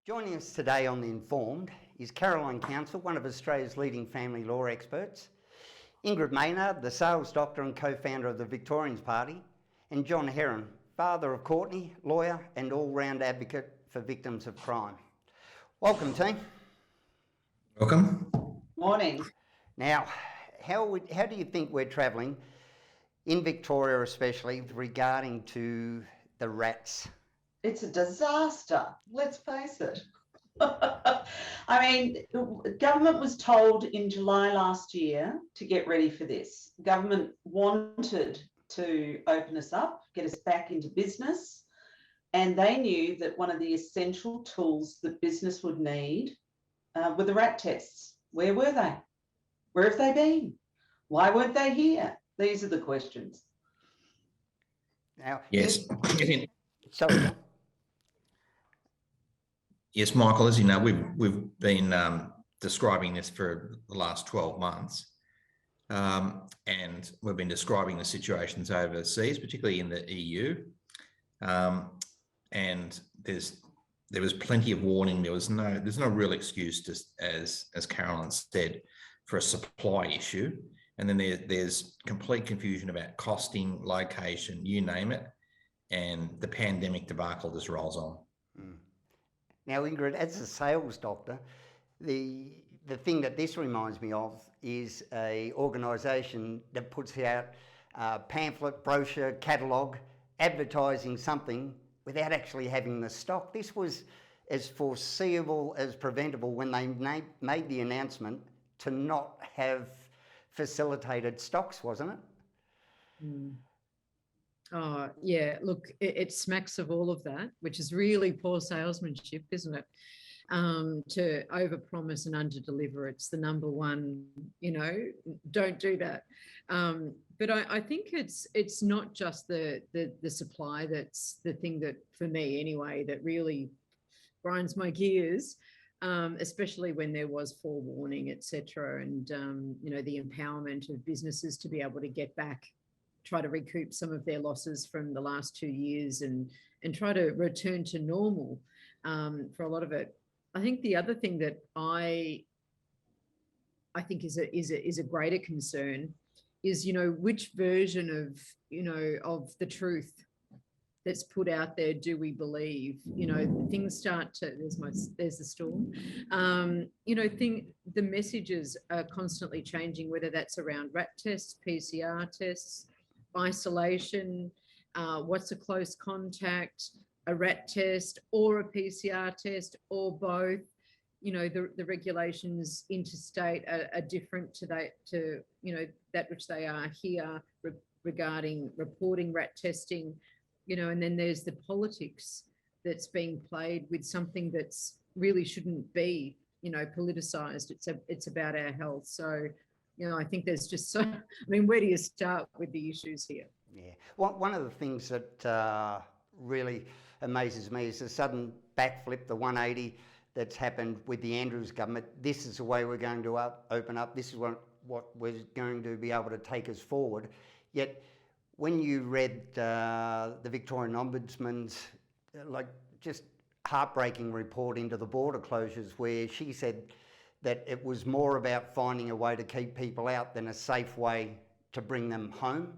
Joining us today on The Informed is Caroline Council, one of Australia's leading family law experts, Ingrid Maynard, the sales doctor and co-founder of the Victorians Party, and John Heron, father of Courtney, lawyer and all-round advocate for victims of crime. Welcome, team. Welcome. Morning. Now, how do you think we're travelling, in Victoria especially, regarding to the rats? It's a disaster, let's face it. I mean, government was told in July last year to get ready for this. Government wanted to open us up, get us back into business, and they knew that one of the essential tools that business would need were the rat tests. Where were they? Where have they been? Why weren't they here? These are the questions. Now, Yes. Sorry, John. Yes, Michael, as you know, we've been describing this for the last 12 months. And we've been describing the situations overseas, particularly in the EU. And there was plenty of warning. There's no real excuse, just as Caroline said, for a supply issue. And then there's complete confusion about costing, location, you name it. And the pandemic debacle just rolls on. Now, Ingrid, as a sales doctor, the thing that this reminds me of is a organisation that puts out a pamphlet, brochure, catalogue, advertising something without actually having the stock. This was as foreseeable as preventable when they made the announcement to not have facilitated stocks, wasn't it? Mm. Oh, yeah, look, it smacks of all of that, which is really poor salesmanship, isn't it? To overpromise and underdeliver. It's the number one, don't do that. But I think it's not just the supply that's the thing that, for me anyway, that really grinds my gears, especially when there was forewarning, etc. And, the empowerment of businesses to be able to get back, try to recoup some of their losses from the last 2 years and try to return to normal for a lot of it. I think the other thing that I think is a greater concern is, which version of the truth that's put out there do we believe? Things start to, there's the storm. The messages are constantly changing, whether that's around rat tests, PCR tests, isolation, what's a close contact, a rat test or a PCR test or both. The regulations interstate are different to that which they are here regarding reporting rat testing, and then there's the politics that's being played with something that's really shouldn't be, politicized. It's about our health. So, I think there's just so, where do you start with the issues here? Yeah. One of the things that really amazes me is the sudden backflip, the 180 that's happened with the Andrews government. This is the way we're going to open up. This is what we're going to be able to take us forward. Yet, when you read the Victorian Ombudsman's just heartbreaking report into the border closures, where she said that it was more about finding a way to keep people out than a safe way to bring them home,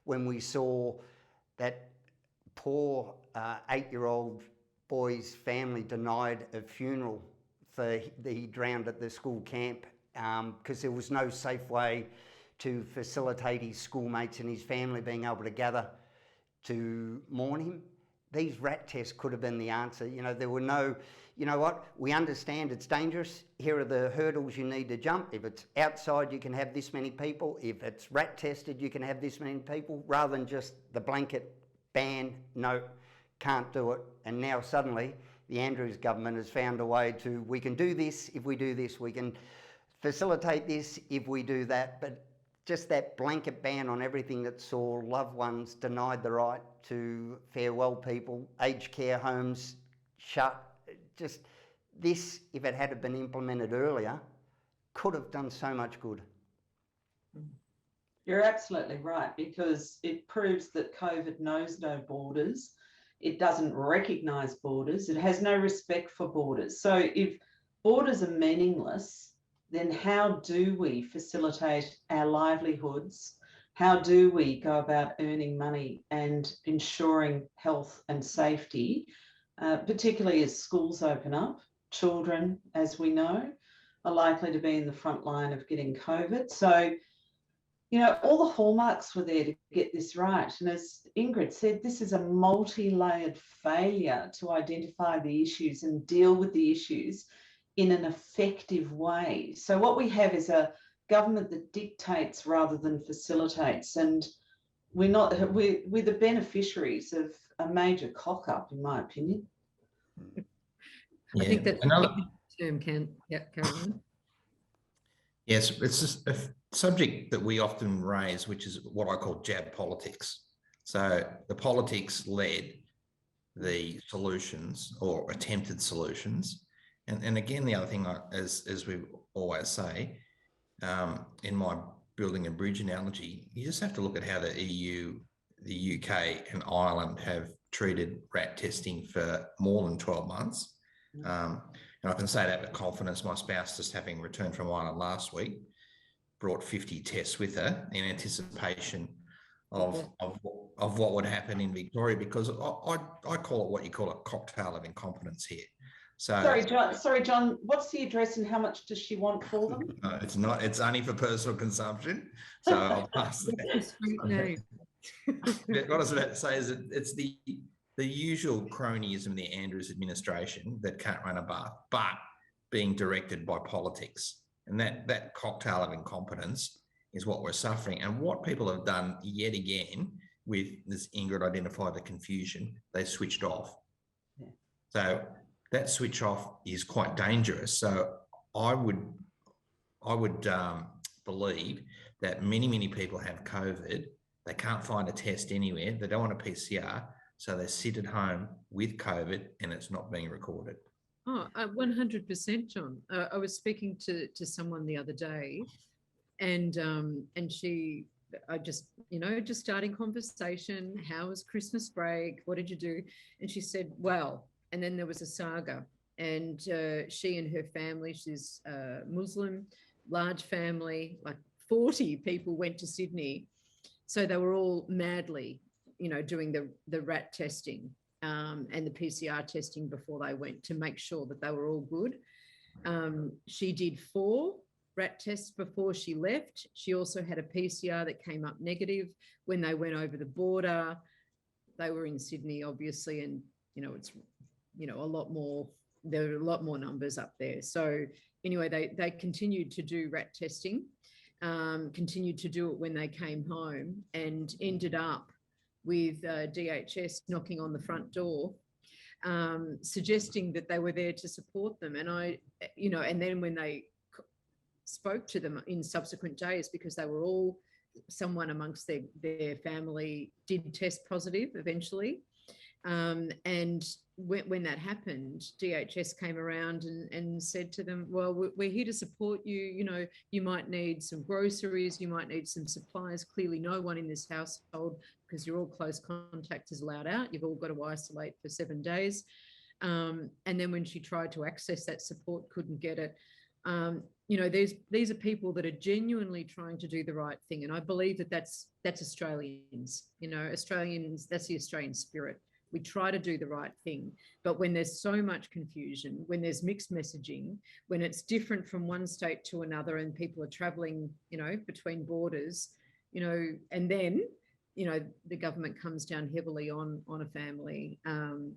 when we saw that poor 8-year-old boy's family denied a funeral for he drowned at the school camp because there was no safe way to facilitate his schoolmates and his family being able to gather to mourn him. These rat tests could have been the answer. There were no, we understand it's dangerous. Here are the hurdles you need to jump. If it's outside, you can have this many people. If it's rat tested, you can have this many people, rather than just the blanket ban, no, can't do it. And now suddenly the Andrews government has found a way to, we can do this if we do this, we can facilitate this if we do that, but just that blanket ban on everything that saw loved ones denied the right to farewell people, aged care homes shut. Just this, if it had been implemented earlier, could have done so much good. You're absolutely right, because it proves that COVID knows no borders. It doesn't recognise borders. It has no respect for borders. So if borders are meaningless, then how do we facilitate our livelihoods? How do we go about earning money and ensuring health and safety, particularly as schools open up? Children, as we know, are likely to be in the front line of getting COVID. So, you know, all the hallmarks were there to get this right. And as Ingrid said, this is a multi-layered failure to identify the issues and deal with the issues in an effective way. So what we have is a government that dictates rather than facilitates. And we're the beneficiaries of a major cock-up, in my opinion. I think that's another term, Caroline. Yes, it's just a subject that we often raise, which is what I call jab politics. So the politics led the solutions or attempted solutions. And again, the other thing, as we always say, in my building a bridge analogy, you just have to look at how the EU, the UK and Ireland have treated rat testing for more than 12 months. And I can say that with confidence. My spouse, just having returned from Ireland last week, brought 50 tests with her in anticipation of what would happen in Victoria, because I call it what you call a cocktail of incompetence here. So sorry, John, what's the address and how much does she want for them? It's not, it's only for personal consumption. So I'll pass that. What I was about to say is that it's the usual cronyism of the Andrews administration that can't run a bath, but being directed by politics. And that cocktail of incompetence is what we're suffering. And what people have done yet again with this, Ingrid identified the confusion, they switched off. Yeah. So that switch off is quite dangerous. So I would believe that many people have COVID. They can't find a test anywhere. They don't want a PCR. So they sit at home with COVID and it's not being recorded. Oh, 100%, John. I was speaking to someone the other day, and she, just starting conversation. How was Christmas break? What did you do? And she said, well, and then there was a saga, and she and her family, she's Muslim, large family, like 40 people went to Sydney. So they were all madly, doing the rat testing and the PCR testing before they went to make sure that they were all good. She did 4 rat tests before she left. She also had a PCR that came up negative when they went over the border. They were in Sydney, obviously, and, it's, a lot more, there are a lot more numbers up there. So anyway, they continued to do rat testing, continued to do it when they came home, and ended up with DHS knocking on the front door, suggesting that they were there to support them. And and then when they spoke to them in subsequent days, because they were all, someone amongst their family did test positive eventually. And when that happened, DHS came around and said to them, well, we're here to support you. You might need some groceries, you might need some supplies. Clearly no one in this household, because you're all close contacts, is allowed out. You've all got to isolate for 7 days. And then when she tried to access that support, couldn't get it. These are people that are genuinely trying to do the right thing. And I believe that's Australians, Australians, that's the Australian spirit. We try to do the right thing. But when there's so much confusion, when there's mixed messaging, when it's different from one state to another and people are traveling, between borders, and then, the government comes down heavily on a family,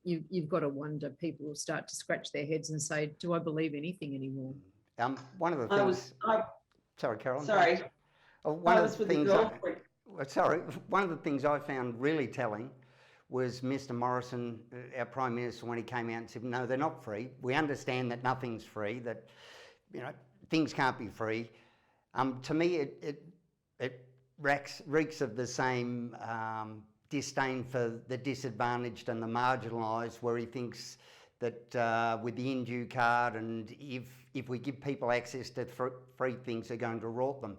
you've got to wonder, people will start to scratch their heads and say, do I believe anything anymore? One of the things... Sorry, Carolyn. Sorry. One of the things I found really telling was Mr. Morrison, our Prime Minister, when he came out and said, no, they're not free. We understand that nothing's free, that, things can't be free. To me, it reeks of the same disdain for the disadvantaged and the marginalised, where he thinks that with the Indue card, and if we give people access to free things, they're going to rot them.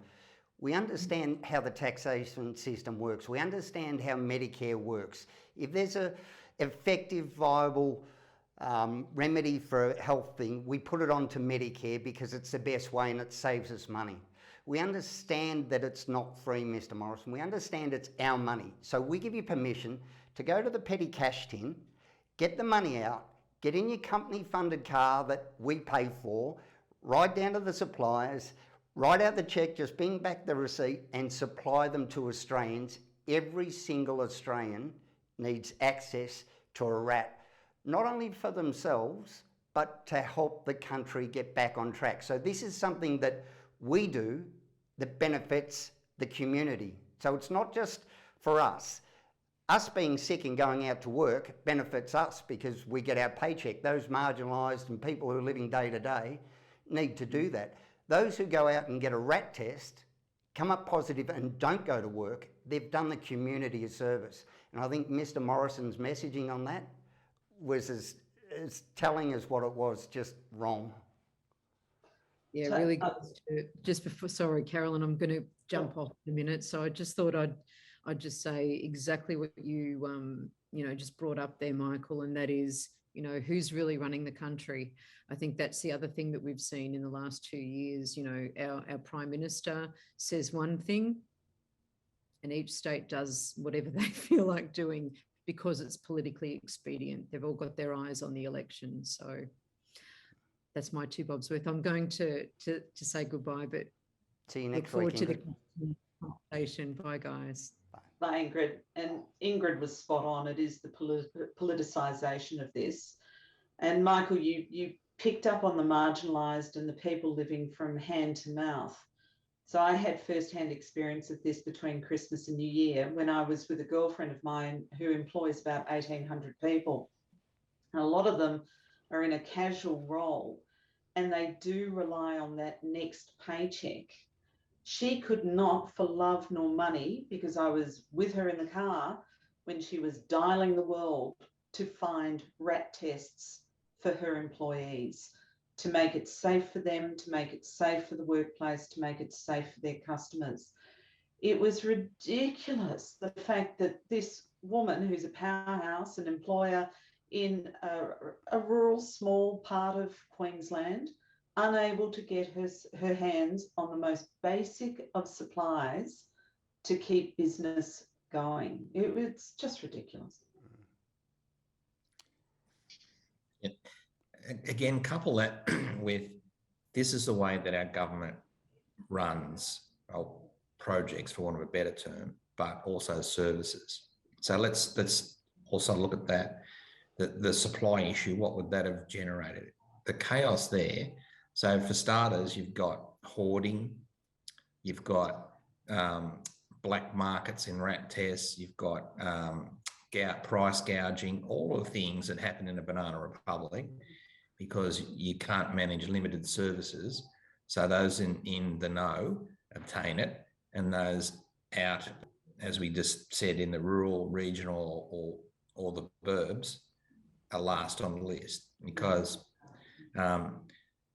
We understand how the taxation system works. We understand how Medicare works. If there's a effective, viable remedy for a health thing, we put it onto Medicare because it's the best way and it saves us money. We understand that it's not free, Mr. Morrison. We understand it's our money. So we give you permission to go to the petty cash tin, get the money out, get in your company-funded car that we pay for, ride down to the suppliers, write out the cheque, just bring back the receipt and supply them to Australians. Every single Australian needs access to a RAT, not only for themselves, but to help the country get back on track. So this is something that we do that benefits the community. So it's not just for us. Us being sick and going out to work benefits us because we get our paycheck. Those marginalised and people who are living day to day need to do that. Those who go out and get a RAT test, come up positive and don't go to work, they've done the community a service. And I think Mr. Morrison's messaging on that was as telling as what it was, just wrong. Yeah, So, really good. Just before, sorry, Carolyn, I'm going to jump off in a minute. So I just thought I'd just say exactly what you just brought up there, Michael, and that is, who's really running the country. I think that's the other thing that we've seen in the last 2 years. Our Prime Minister says one thing and each state does whatever they feel like doing because it's politically expedient. They've all got their eyes on the election. So that's my 2 bobs worth. I'm going to say goodbye, but See you look next forward week, to the Ingrid. conversation. Bye, guys. Bye, Ingrid. And Ingrid was spot on. It is the politicisation of this. And Michael, you picked up on the marginalised and the people living from hand to mouth. So I had first-hand experience of this between Christmas and New Year when I was with a girlfriend of mine who employs about 1,800 people. And a lot of them are in a casual role and they do rely on that next paycheck. She could not, for love nor money, because I was with her in the car when she was dialing the world to find RAT tests for her employees, to make it safe for them, to make it safe for the workplace, to make it safe for their customers. It was ridiculous, the fact that this woman, who's a powerhouse, an employer in a rural small part of Queensland, unable to get her hands on the most basic of supplies to keep business going. It's just ridiculous. Yeah. Again, couple that with this is the way that our government runs projects, for want of a better term, but also services. So let's also look at that. The supply issue, what would that have generated? The chaos there. So for starters, you've got hoarding, you've got black markets in RAT tests, you've got price gouging, all of the things that happen in a banana republic because you can't manage limited services. So those in the know obtain it, and those out, as we just said, in the rural, regional or the burbs are last on the list because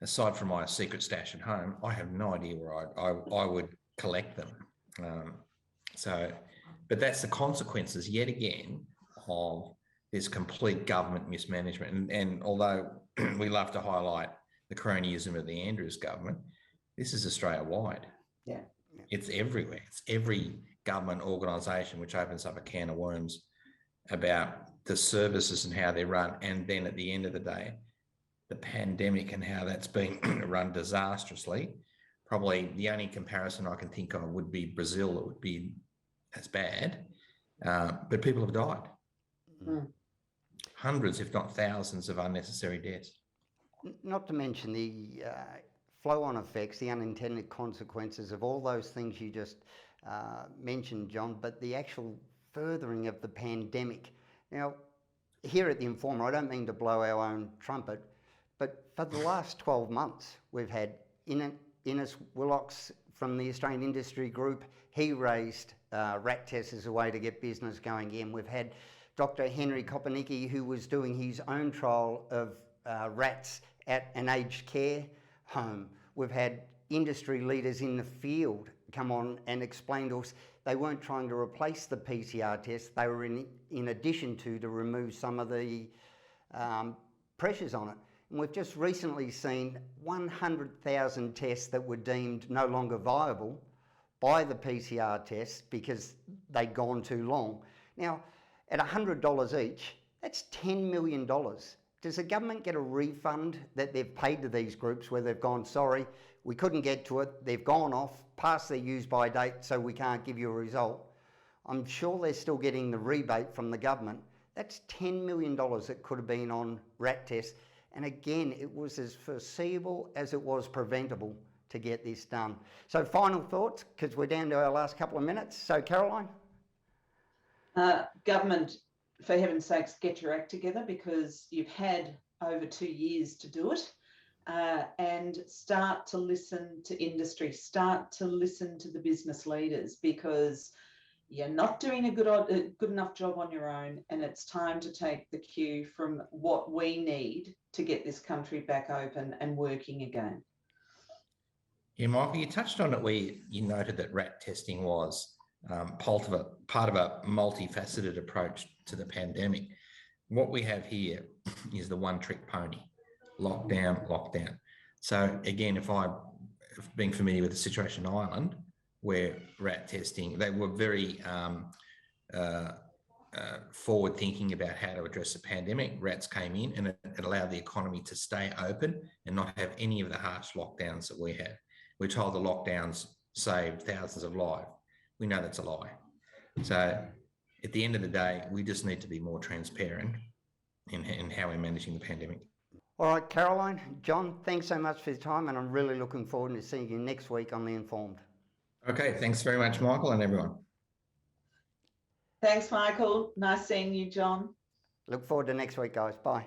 aside from my secret stash at home, I have no idea where I would collect them. But that's the consequences yet again of this complete government mismanagement. And although we love to highlight the cronyism of the Andrews government, this is Australia-wide. Yeah. It's everywhere. It's every government organisation which opens up a can of worms about the services and how they're run. And then at the end of the day, the pandemic and how that's been run disastrously. Probably the only comparison I can think of would be Brazil. It would be as bad, but people have died. Mm. Hundreds, if not thousands, of unnecessary deaths. Not to mention the flow-on effects, the unintended consequences of all those things you just mentioned, John, but the actual furthering of the pandemic. Now, here at the Informer, I don't mean to blow our own trumpet, but for the last 12 months, we've had Innes Willocks from the Australian Industry Group. He raised RAT tests as a way to get business going again. We've had Dr. Henry Kopernicki, who was doing his own trial of rats at an aged care home. We've had industry leaders in the field come on and explain to us they weren't trying to replace the PCR test. They were in addition to remove some of the pressures on it. And we've just recently seen 100,000 tests that were deemed no longer viable by the PCR test because they'd gone too long. Now, at $100 each, that's $10 million. Does the government get a refund that they've paid to these groups where they've gone, sorry, we couldn't get to it, they've gone off, past their use-by date, so we can't give you a result? I'm sure they're still getting the rebate from the government. That's $10 million that could have been on rat tests. And again, it was as foreseeable as it was preventable to get this done. So final thoughts, because we're down to our last couple of minutes. So Caroline? Government, for heaven's sakes, get your act together, because you've had over 2 years to do it, and start to listen to industry, start to listen to the business leaders, because you're not doing a good enough job on your own, and it's time to take the cue from what we need to get this country back open and working again. Yeah, Michael, you touched on it where you noted that rat testing was part of a multifaceted approach to the pandemic. What we have here is the one-trick pony: lockdown, lockdown. So again, if being familiar with the situation in Ireland, where rat testing, they were very forward thinking about how to address the pandemic. Rats came in and it allowed the economy to stay open and not have any of the harsh lockdowns that we had. We're told the lockdowns saved thousands of lives. We know that's a lie. So at the end of the day, we just need to be more transparent in how we're managing the pandemic. All right, Caroline, John, thanks so much for your time, and I'm really looking forward to seeing you next week on The Informed. Okay, thanks very much, Michael, and everyone. Thanks, Michael. Nice seeing you, John. Look forward to next week, guys. Bye.